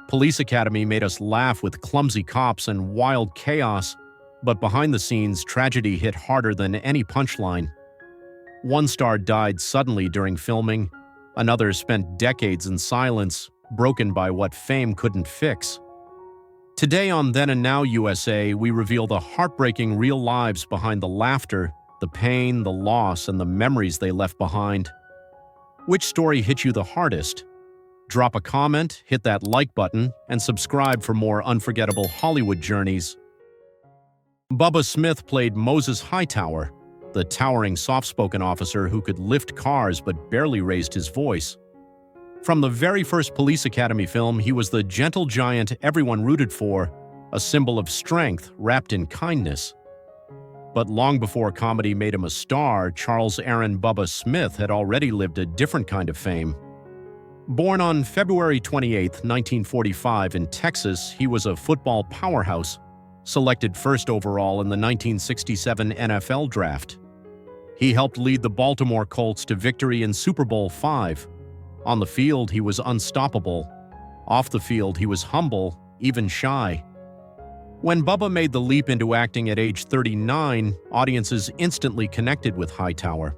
Police Academy made us laugh with clumsy cops and wild chaos, but behind the scenes, tragedy hit harder than any punchline. One star died suddenly during filming. Another spent decades in silence, broken by what fame couldn't fix. Today on Then and Now USA, we reveal the heartbreaking real lives behind the laughter, the pain, the loss, and the memories they left behind. Which story hit you the hardest? Drop a comment, hit that like button, and subscribe for more unforgettable Hollywood journeys. Bubba Smith played Moses Hightower, the towering soft-spoken officer who could lift cars but barely raised his voice. From the very first Police Academy film, he was the gentle giant everyone rooted for, a symbol of strength wrapped in kindness. But long before comedy made him a star, Charles Aaron Bubba Smith had already lived a different kind of fame. Born on February 28, 1945 in Texas, he was a football powerhouse, selected first overall in the 1967 NFL Draft. He helped lead the Baltimore Colts to victory in Super Bowl V. On the field, he was unstoppable. Off the field, he was humble, even shy. When Bubba made the leap into acting at age 39, audiences instantly connected with Hightower.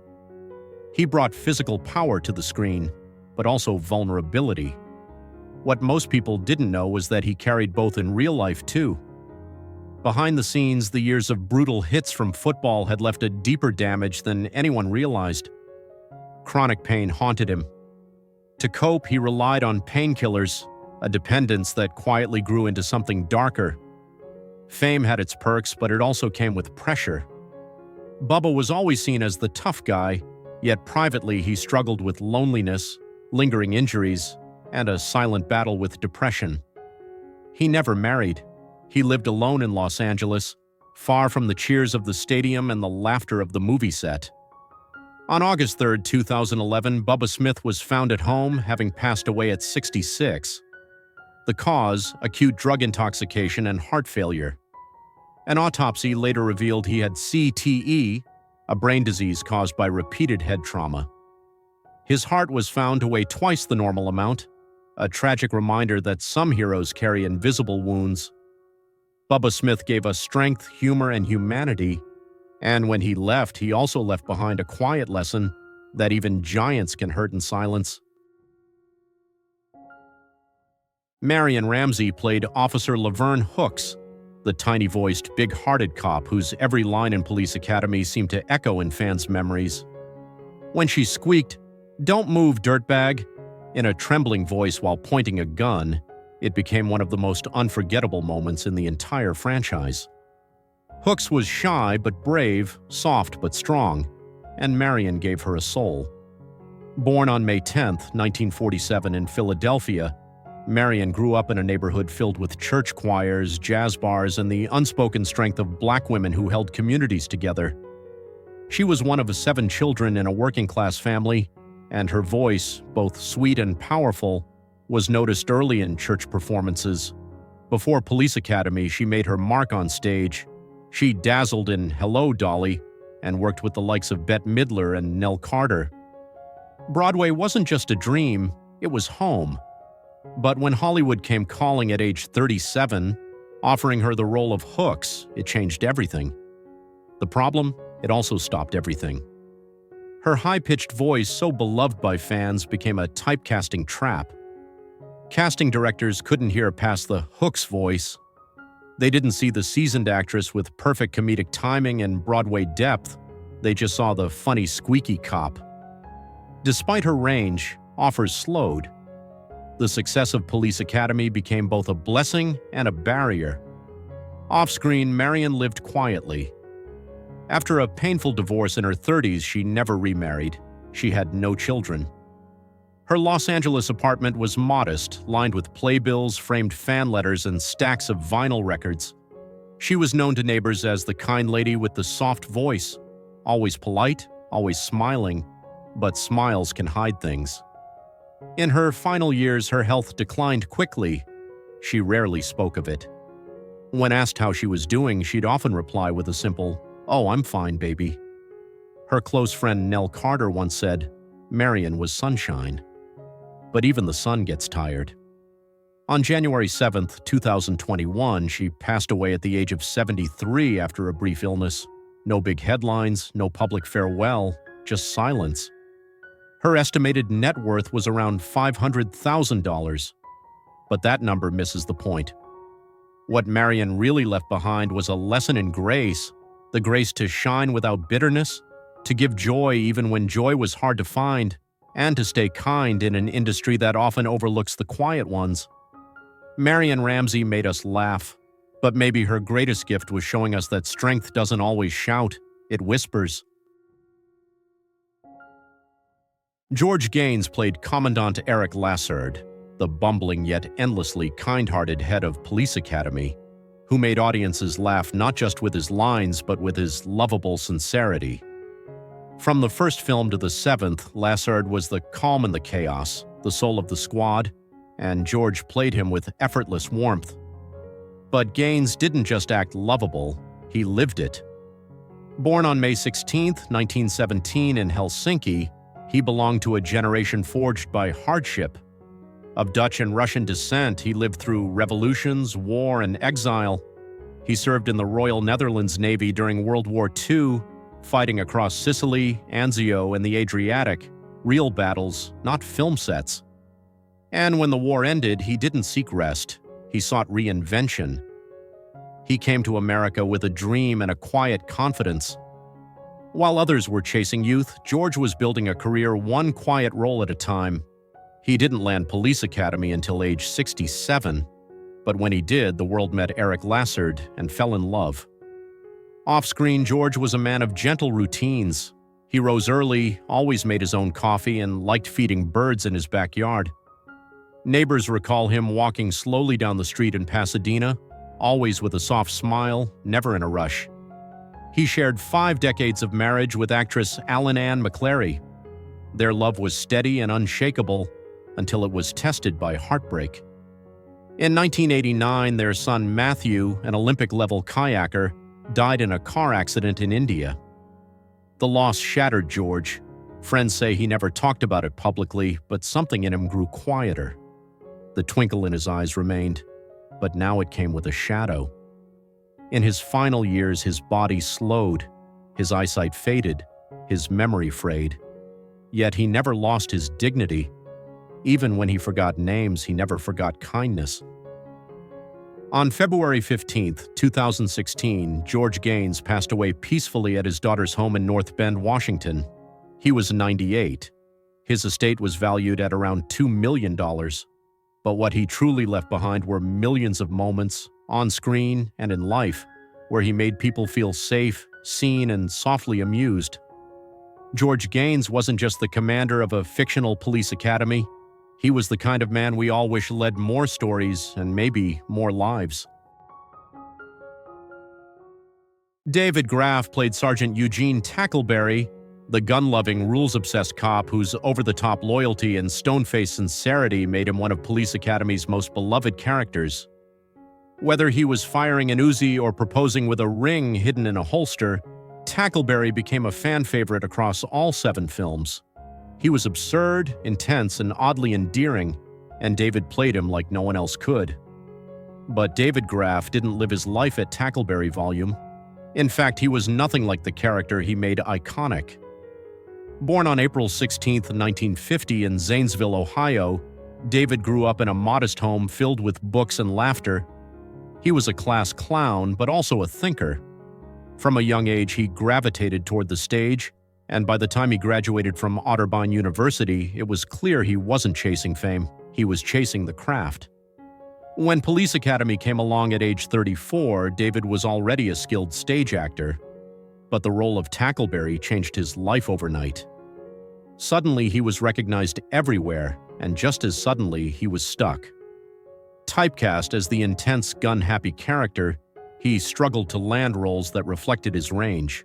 He brought physical power to the screen, but also vulnerability. What most people didn't know was that he carried both in real life, too. Behind the scenes, the years of brutal hits from football had left a deeper damage than anyone realized. Chronic pain haunted him. To cope, he relied on painkillers, a dependence that quietly grew into something darker. Fame had its perks, but it also came with pressure. Bubba was always seen as the tough guy, yet privately he struggled with loneliness, lingering injuries, and a silent battle with depression. He never married. He lived alone in Los Angeles, far from the cheers of the stadium and the laughter of the movie set. On August 3, 2011, Bubba Smith was found at home, having passed away at 66. The cause, acute drug intoxication and heart failure. An autopsy later revealed he had CTE, a brain disease caused by repeated head trauma. His heart was found to weigh twice the normal amount, a tragic reminder that some heroes carry invisible wounds. Bubba Smith gave us strength, humor, and humanity, and when he left, he also left behind a quiet lesson that even giants can hurt in silence. Marian Ramsay played Officer Laverne Hooks, the tiny-voiced, big-hearted cop whose every line in Police Academy seemed to echo in fans' memories. When she squeaked, "Don't move, dirtbag," in a trembling voice while pointing a gun, it became one of the most unforgettable moments in the entire franchise. Hooks was shy but brave, soft but strong, and Marian gave her a soul. Born on May 10, 1947 in Philadelphia, Marian grew up in a neighborhood filled with church choirs, jazz bars, and the unspoken strength of black women who held communities together. She was one of 7 children in a working-class family, and her voice, both sweet and powerful, was noticed early in church performances. Before Police Academy, she made her mark on stage. She dazzled in Hello, Dolly, and worked with the likes of Bette Midler and Nell Carter. Broadway wasn't just a dream, it was home. But when Hollywood came calling at age 37, offering her the role of Hooks, it changed everything. The problem? It also stopped everything. Her high-pitched voice, so beloved by fans, became a typecasting trap. Casting directors couldn't hear past the Hooks voice. They didn't see the seasoned actress with perfect comedic timing and Broadway depth. They just saw the funny, squeaky cop. Despite her range, offers slowed. The success of Police Academy became both a blessing and a barrier. Off-screen, Marian lived quietly. After a painful divorce in her 30s, she never remarried. She had no children. Her Los Angeles apartment was modest, lined with playbills, framed fan letters, and stacks of vinyl records. She was known to neighbors as the kind lady with the soft voice, always polite, always smiling, but smiles can hide things. In her final years, her health declined quickly. She rarely spoke of it. When asked how she was doing, she'd often reply with a simple, "Oh, I'm fine, baby." Her close friend Nell Carter once said, "Marian was sunshine." But even the sun gets tired. On January 7, 2021, she passed away at the age of 73 after a brief illness. No big headlines, no public farewell, just silence. Her estimated net worth was around $500,000. But that number misses the point. What Marian really left behind was a lesson in grace, the grace to shine without bitterness, to give joy even when joy was hard to find, and to stay kind in an industry that often overlooks the quiet ones. Marian Ramsay made us laugh, but maybe her greatest gift was showing us that strength doesn't always shout, it whispers. George Gaines played Commandant Eric Lassard, the bumbling yet endlessly kind-hearted head of Police Academy, who made audiences laugh not just with his lines but with his lovable sincerity. From the first film to the seventh, Lassard was the calm in the chaos, the soul of the squad, and George played him with effortless warmth. But Gaines didn't just act lovable, he lived it. Born on May 16, 1917 in Helsinki, he belonged to a generation forged by hardship. Of Dutch and Russian descent, he lived through revolutions, war, and exile. He served in the Royal Netherlands Navy during World War II, fighting across Sicily, Anzio, and the Adriatic, real battles, not film sets. And when the war ended, he didn't seek rest. He sought reinvention. He came to America with a dream and a quiet confidence. While others were chasing youth, George was building a career one quiet role at a time. He didn't land Police Academy until age 67, but when he did, the world met Eric Lassard and fell in love. Off-screen, George was a man of gentle routines. He rose early, always made his own coffee, and liked feeding birds in his backyard. Neighbors recall him walking slowly down the street in Pasadena, always with a soft smile, never in a rush. He shared 5 decades of marriage with actress Ellen Ann McClary. Their love was steady and unshakable until it was tested by heartbreak. In 1989, their son Matthew, an Olympic-level kayaker, died in a car accident in India. The loss shattered George. Friends say he never talked about it publicly, but something in him grew quieter. The twinkle in his eyes remained, but now it came with a shadow. In his final years, his body slowed, his eyesight faded, his memory frayed. Yet he never lost his dignity. Even when he forgot names, he never forgot kindness. On February 15, 2016, George Gaines passed away peacefully at his daughter's home in North Bend, Washington. He was 98. His estate was valued at around $2 million. But what he truly left behind were millions of moments, on screen and in life, where he made people feel safe, seen, and softly amused. George Gaines wasn't just the commander of a fictional police academy. He was the kind of man we all wish led more stories and maybe more lives. David Graff played Sergeant Eugene Tackleberry, the gun-loving, rules-obsessed cop whose over-the-top loyalty and stone-faced sincerity made him one of Police Academy's most beloved characters. Whether he was firing an Uzi or proposing with a ring hidden in a holster, Tackleberry became a fan favorite across all 7 films. He was absurd, intense, and oddly endearing, and David played him like no one else could. But David Graff didn't live his life at Tackleberry volume. In fact, he was nothing like the character he made iconic. Born on April 16, 1950 in Zanesville, Ohio, David grew up in a modest home filled with books and laughter. He was a class clown, but also a thinker. From a young age, he gravitated toward the stage, and by the time he graduated from Otterbein University, it was clear he wasn't chasing fame, he was chasing the craft. When Police Academy came along at age 34, David was already a skilled stage actor, but the role of Tackleberry changed his life overnight. Suddenly, he was recognized everywhere, and just as suddenly, he was stuck. Typecast as the intense, gun-happy character, he struggled to land roles that reflected his range.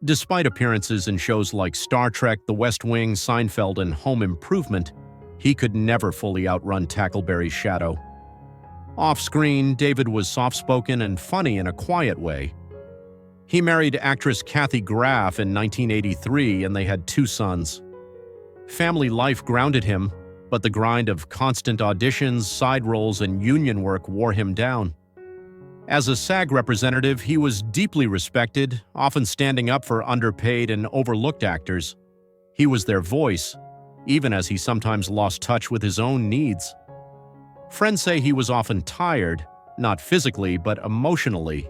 Despite appearances in shows like Star Trek, The West Wing, Seinfeld, and Home Improvement, he could never fully outrun Tackleberry's shadow. Off-screen, David was soft-spoken and funny in a quiet way. He married actress Kathy Graff in 1983, and they had 2 sons. Family life grounded him, but the grind of constant auditions, side roles, and union work wore him down. As a SAG representative, he was deeply respected, often standing up for underpaid and overlooked actors. He was their voice, even as he sometimes lost touch with his own needs. Friends say he was often tired, not physically, but emotionally.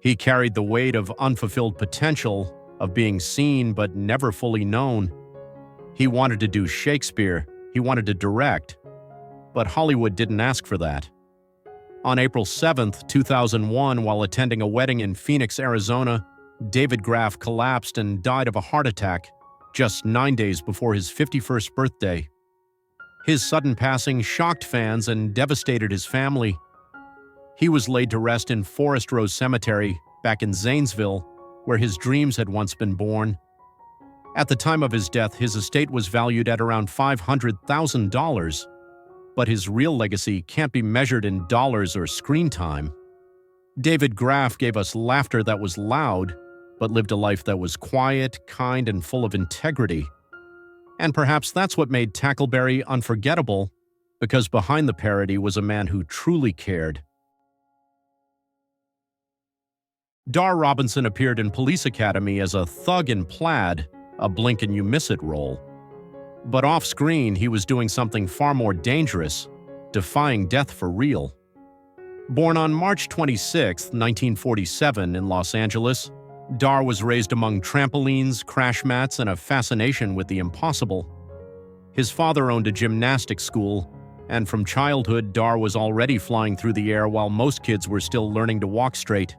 He carried the weight of unfulfilled potential, of being seen but never fully known. He wanted to do Shakespeare, he wanted to direct, but Hollywood didn't ask for that. On April 7, 2001, while attending a wedding in Phoenix, Arizona, David Graff collapsed and died of a heart attack just 9 days before his 51st birthday. His sudden passing shocked fans and devastated his family. He was laid to rest in Forest Rose Cemetery, back in Zanesville, where his dreams had once been born. At the time of his death, his estate was valued at around $500,000, but his real legacy can't be measured in dollars or screen time. David Graff gave us laughter that was loud, but lived a life that was quiet, kind, and full of integrity. And perhaps that's what made Tackleberry unforgettable, because behind the parody was a man who truly cared. Dar Robinson appeared in Police Academy as a thug in plaid, a blink-and-you-miss-it role. But off-screen, he was doing something far more dangerous, defying death for real. Born on March 26, 1947 in Los Angeles, Dar was raised among trampolines, crash mats, and a fascination with the impossible. His father owned a gymnastics school, and from childhood, Dar was already flying through the air while most kids were still learning to walk straight.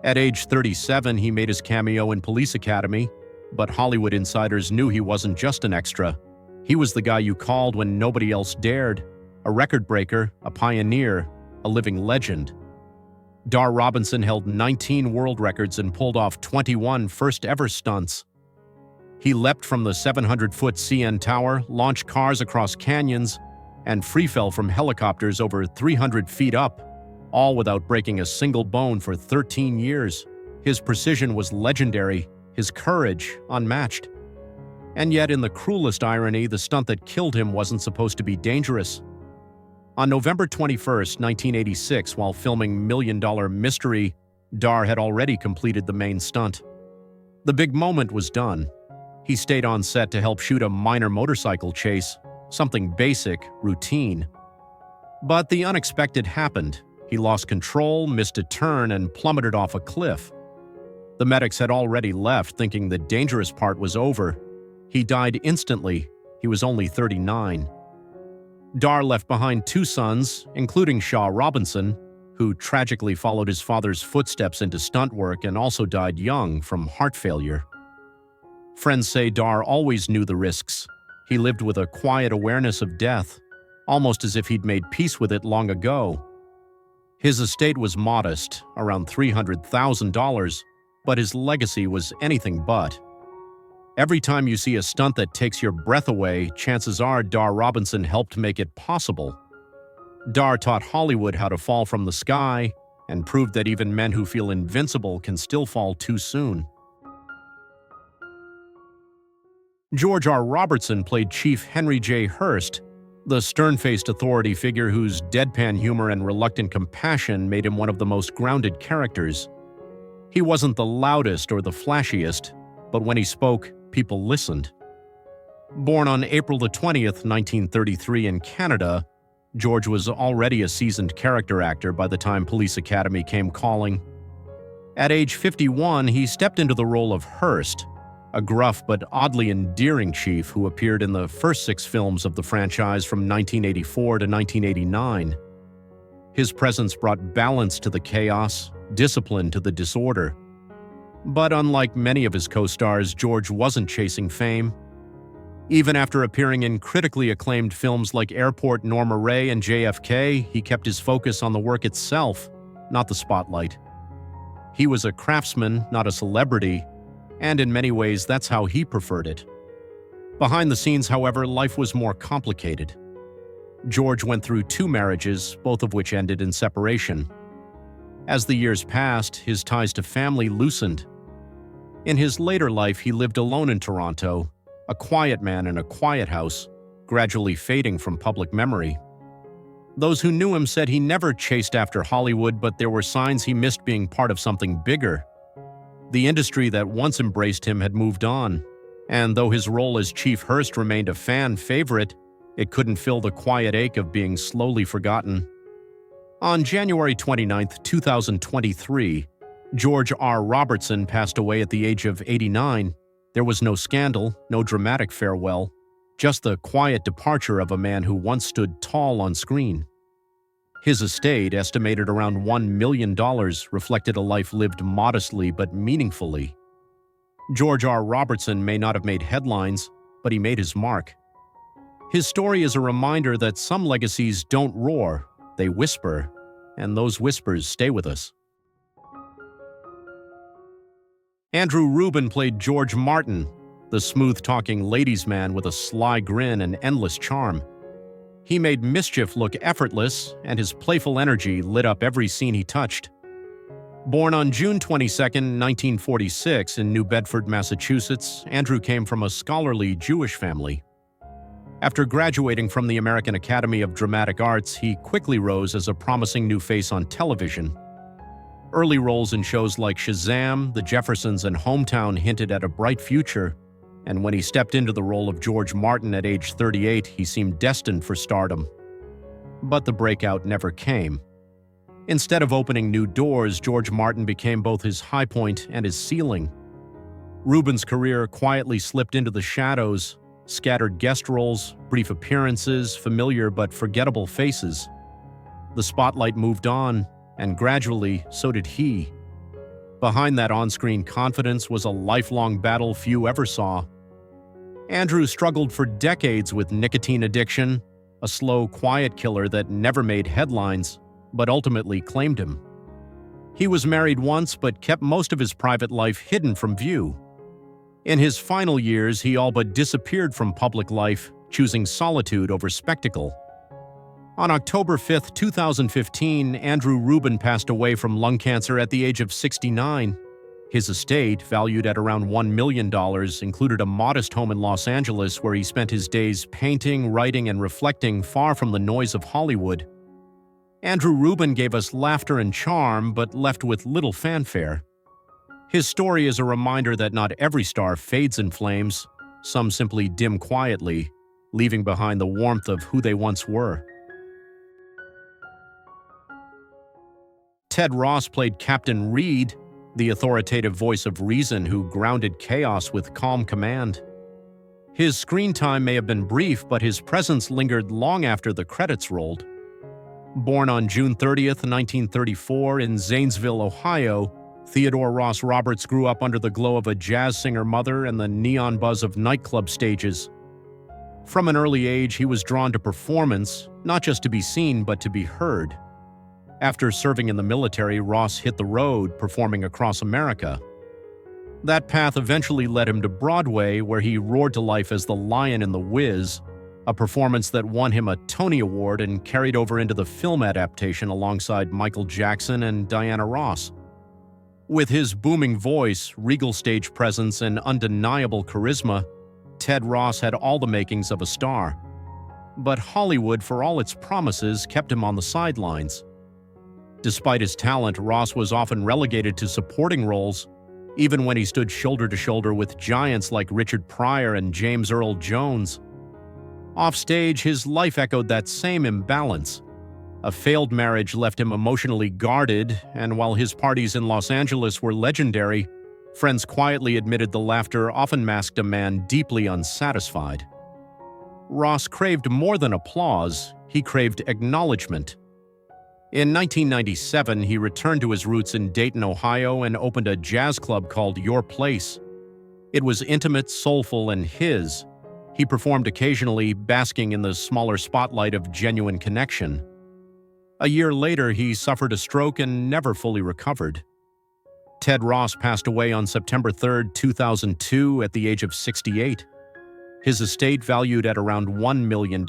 At age 37, he made his cameo in Police Academy, but Hollywood insiders knew he wasn't just an extra. He was the guy you called when nobody else dared, a record breaker, a pioneer, a living legend. Dar Robinson held 19 world records and pulled off 21 first-ever stunts. He leapt from the 700-foot CN Tower, launched cars across canyons, and free-fell from helicopters over 300 feet up, all without breaking a single bone for 13 years. His precision was legendary, his courage unmatched. And yet, in the cruelest irony, the stunt that killed him wasn't supposed to be dangerous. On November 21, 1986, while filming Million Dollar Mystery, Dar had already completed the main stunt. The big moment was done. He stayed on set to help shoot a minor motorcycle chase, something basic, routine. But the unexpected happened. He lost control, missed a turn, and plummeted off a cliff. The medics had already left, thinking the dangerous part was over. He died instantly. He was only 39. Dar left behind 2 sons, including R Robertson, who tragically followed his father's footsteps into stunt work and also died young from heart failure. Friends say Dar always knew the risks. He lived with a quiet awareness of death, almost as if he'd made peace with it long ago. His estate was modest, around $300,000, but his legacy was anything but. Every time you see a stunt that takes your breath away, chances are Dar Robinson helped make it possible. Dar taught Hollywood how to fall from the sky and proved that even men who feel invincible can still fall too soon. George R. Robertson played Chief Henry J. Hurst, the stern-faced authority figure whose deadpan humor and reluctant compassion made him one of the most grounded characters. He wasn't the loudest or the flashiest, but when he spoke, people listened. Born on April 20, 1933 in Canada, George was already a seasoned character actor by the time Police Academy came calling. At age 51, he stepped into the role of Hurst, a gruff but oddly endearing chief who appeared in the first 6 films of the franchise from 1984 to 1989. His presence brought balance to the chaos, discipline to the disorder. But unlike many of his co-stars, George wasn't chasing fame. Even after appearing in critically acclaimed films like Airport, Norma Rae, and JFK, he kept his focus on the work itself, not the spotlight. He was a craftsman, not a celebrity, and in many ways that's how he preferred it. Behind the scenes, however, life was more complicated. George went through 2 marriages, both of which ended in separation. As the years passed, his ties to family loosened. In his later life, he lived alone in Toronto, a quiet man in a quiet house, gradually fading from public memory. Those who knew him said he never chased after Hollywood, but there were signs he missed being part of something bigger. The industry that once embraced him had moved on, and though his role as Chief Hearst remained a fan favorite, it couldn't fill the quiet ache of being slowly forgotten. On January 29, 2023, George R. Robertson passed away at the age of 89. There was no scandal, no dramatic farewell, just the quiet departure of a man who once stood tall on screen. His estate, estimated around $1 million, reflected a life lived modestly but meaningfully. George R. Robertson may not have made headlines, but he made his mark. His story is a reminder that some legacies don't roar, they whisper, and those whispers stay with us. Andrew Rubin played George Martin, the smooth-talking ladies' man with a sly grin and endless charm. He made mischief look effortless, and his playful energy lit up every scene he touched. Born on June 22, 1946, in New Bedford, Massachusetts, Andrew came from a scholarly Jewish family. After graduating from the American Academy of Dramatic Arts, he quickly rose as a promising new face on television. Early roles in shows like Shazam, The Jeffersons, and Hometown hinted at a bright future, and when he stepped into the role of George Martin at age 38, he seemed destined for stardom. But the breakout never came. Instead of opening new doors, George Martin became both his high point and his ceiling. Rubin's career quietly slipped into the shadows, scattered guest roles, brief appearances, familiar but forgettable faces. The spotlight moved on, and gradually, so did he. Behind that on-screen confidence was a lifelong battle few ever saw. Andrew struggled for decades with nicotine addiction, a slow, quiet killer that never made headlines, but ultimately claimed him. He was married once, but kept most of his private life hidden from view. In his final years, he all but disappeared from public life, choosing solitude over spectacle. On October 5, 2015, Andrew Rubin passed away from lung cancer at the age of 69. His estate, valued at around $1 million, included a modest home in Los Angeles where he spent his days painting, writing, and reflecting far from the noise of Hollywood. Andrew Rubin gave us laughter and charm, but left with little fanfare. His story is a reminder that not every star fades in flames. Some simply dim quietly, leaving behind the warmth of who they once were. Ted Ross played Captain Reed, the authoritative voice of reason who grounded chaos with calm command. His screen time may have been brief, but his presence lingered long after the credits rolled. Born on June 30, 1934, in Zanesville, Ohio, Theodore Ross Roberts grew up under the glow of a jazz singer mother and the neon buzz of nightclub stages. From an early age, he was drawn to performance, not just to be seen, but to be heard. After serving in the military, Ross hit the road, performing across America. That path eventually led him to Broadway, where he roared to life as the Lion in The Wiz, a performance that won him a Tony Award and carried over into the film adaptation alongside Michael Jackson and Diana Ross. With his booming voice, regal stage presence, and undeniable charisma, Ted Ross had all the makings of a star. But Hollywood, for all its promises, kept him on the sidelines. Despite his talent, Ross was often relegated to supporting roles, even when he stood shoulder to shoulder with giants like Richard Pryor and James Earl Jones. Offstage, his life echoed that same imbalance. A failed marriage left him emotionally guarded, and while his parties in Los Angeles were legendary, friends quietly admitted the laughter often masked a man deeply unsatisfied. Ross craved more than applause, he craved acknowledgement. In 1997, he returned to his roots in Dayton, Ohio, and opened a jazz club called Your Place. It was intimate, soulful, and his. He performed occasionally, basking in the smaller spotlight of genuine connection. A year later, he suffered a stroke and never fully recovered. Ted Ross passed away on September 3, 2002, at the age of 68. His estate, valued at around $1 million,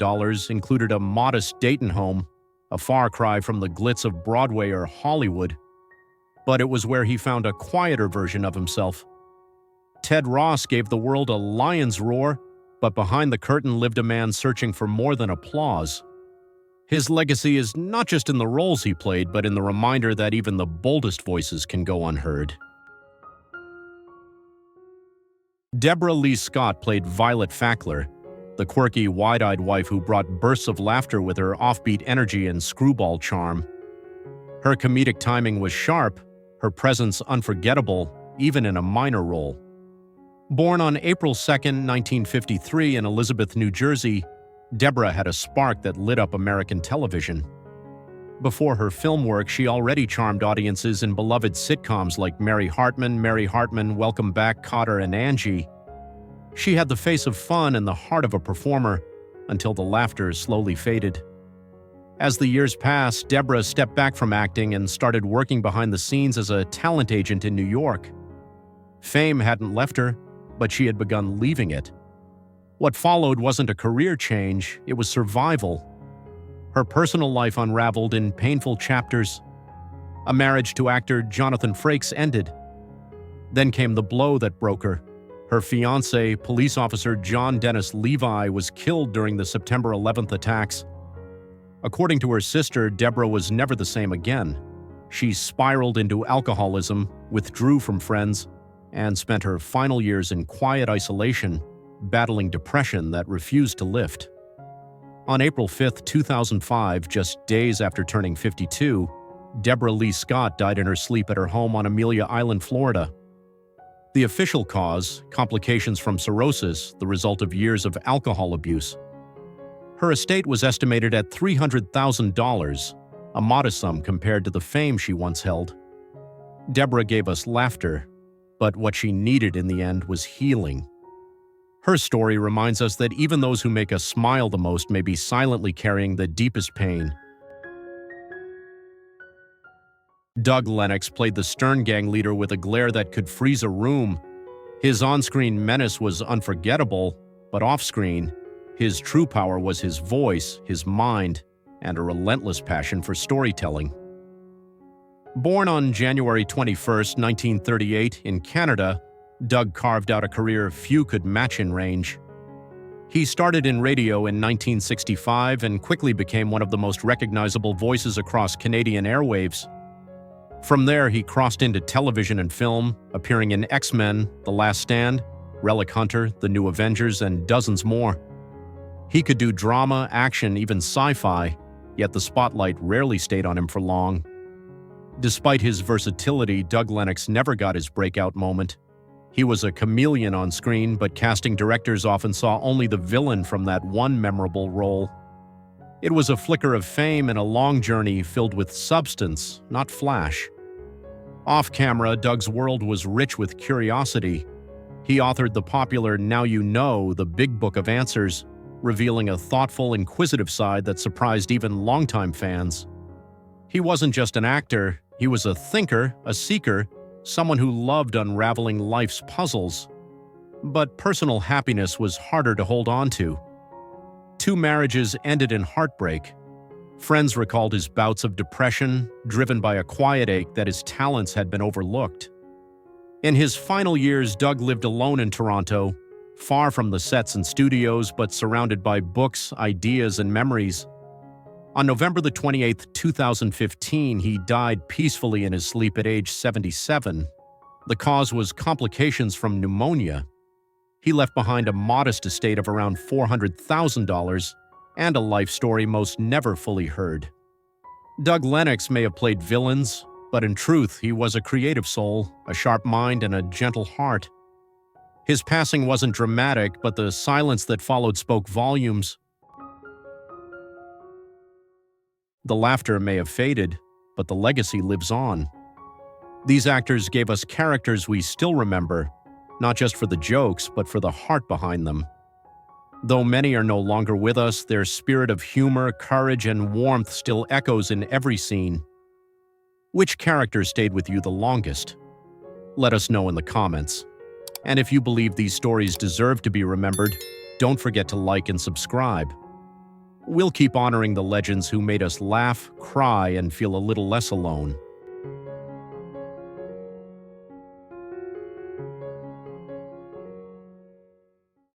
included a modest Dayton home, a far cry from the glitz of Broadway or Hollywood. But it was where he found a quieter version of himself. Ted Ross gave the world a lion's roar, But behind the curtain lived a man searching for more than applause. His legacy is not just in the roles he played, but in the reminder that even the boldest voices can go unheard. Deborah Lee Scott played Violet Fackler, the quirky, wide-eyed wife who brought bursts of laughter with her offbeat energy and screwball charm. Her comedic timing was sharp, her presence unforgettable, even in a minor role. Born on April 2, 1953 in Elizabeth, New Jersey, Deborah had a spark that lit up American television. Before her film work, she already charmed audiences in beloved sitcoms like Mary Hartman, Welcome Back, Kotter, and Angie. She had the face of fun and the heart of a performer until the laughter slowly faded. As the years passed, Deborah stepped back from acting and started working behind the scenes as a talent agent in New York. Fame hadn't left her, but she had begun leaving it. What followed wasn't a career change, it was survival. Her personal life unraveled in painful chapters. A marriage to actor Jonathan Frakes ended. Then came the blow that broke her. Her fiancé, police officer John Dennis Levi, was killed during the September 11th attacks. According to her sister, Deborah was never the same again. She spiraled into alcoholism, withdrew from friends, and spent her final years in quiet isolation, battling depression that refused to lift. On April 5, 2005, just days after turning 52, Deborah Lee Scott died in her sleep at her home on Amelia Island, Florida. The official cause, complications from cirrhosis, the result of years of alcohol abuse. Her estate was estimated at $300,000, a modest sum compared to the fame she once held. Deborah gave us laughter, but what she needed in the end was healing. Her story reminds us that even those who make us smile the most may be silently carrying the deepest pain. Doug Lennox played the Stern Gang leader with a glare that could freeze a room. His on-screen menace was unforgettable, but off-screen, his true power was his voice, his mind, and a relentless passion for storytelling. Born on January 21, 1938, in Canada, Doug carved out a career few could match in range. He started in radio in 1965 and quickly became one of the most recognizable voices across Canadian airwaves. From there, he crossed into television and film, appearing in X-Men, The Last Stand, Relic Hunter, The New Avengers, and dozens more. He could do drama, action, even sci-fi, yet the spotlight rarely stayed on him for long. Despite his versatility, Doug Lennox never got his breakout moment. He was a chameleon on screen, but casting directors often saw only the villain from that one memorable role. It was a flicker of fame and a long journey filled with substance, not flash. Off-camera, Doug's world was rich with curiosity. He authored the popular Now You Know, the Big Book of Answers, revealing a thoughtful, inquisitive side that surprised even longtime fans. He wasn't just an actor, he was a thinker, a seeker, someone who loved unraveling life's puzzles. But personal happiness was harder to hold on to. 2 marriages ended in heartbreak. Friends recalled his bouts of depression, driven by a quiet ache that his talents had been overlooked. In his final years, Doug lived alone in Toronto, far from the sets and studios, but surrounded by books, ideas, and memories. On November 28, 2015, he died peacefully in his sleep at age 77. The cause was complications from pneumonia. He left behind a modest estate of around $400,000 and a life story most never fully heard. Doug Lennox may have played villains, but in truth, he was a creative soul, a sharp mind, and a gentle heart. His passing wasn't dramatic, but the silence that followed spoke volumes. The laughter may have faded, but the legacy lives on. These actors gave us characters we still remember, not just for the jokes, but for the heart behind them. Though many are no longer with us, their spirit of humor, courage, and warmth still echoes in every scene. Which character stayed with you the longest? Let us know in the comments. And if you believe these stories deserve to be remembered, don't forget to like and subscribe. We'll keep honoring the legends who made us laugh, cry, and feel a little less alone.